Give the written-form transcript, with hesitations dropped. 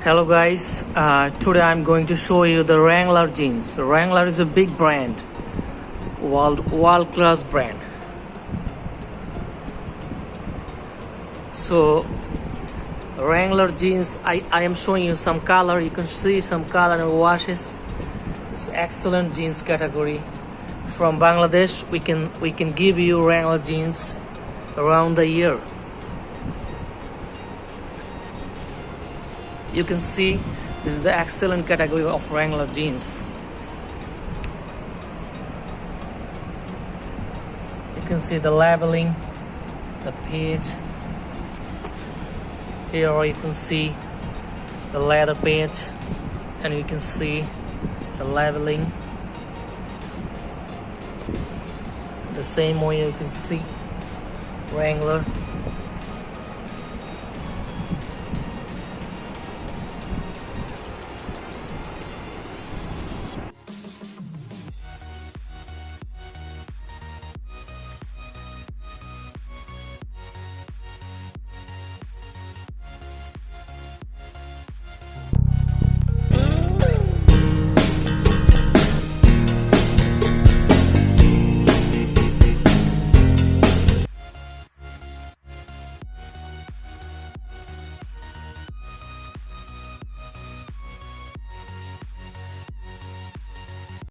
Hello guys, today I'm going to show you the Wrangler jeans. Wrangler is a big brand, world class brand. So Wrangler jeans, I am showing you some color. You can see some color and washes. It's excellent jeans category. From Bangladesh, we can give you Wrangler jeans around the year. You can see this is the excellent category of Wrangler jeans. You can see the labeling, the page. Here you can see the leather page, and you can see the labeling. The same way you can see Wrangler.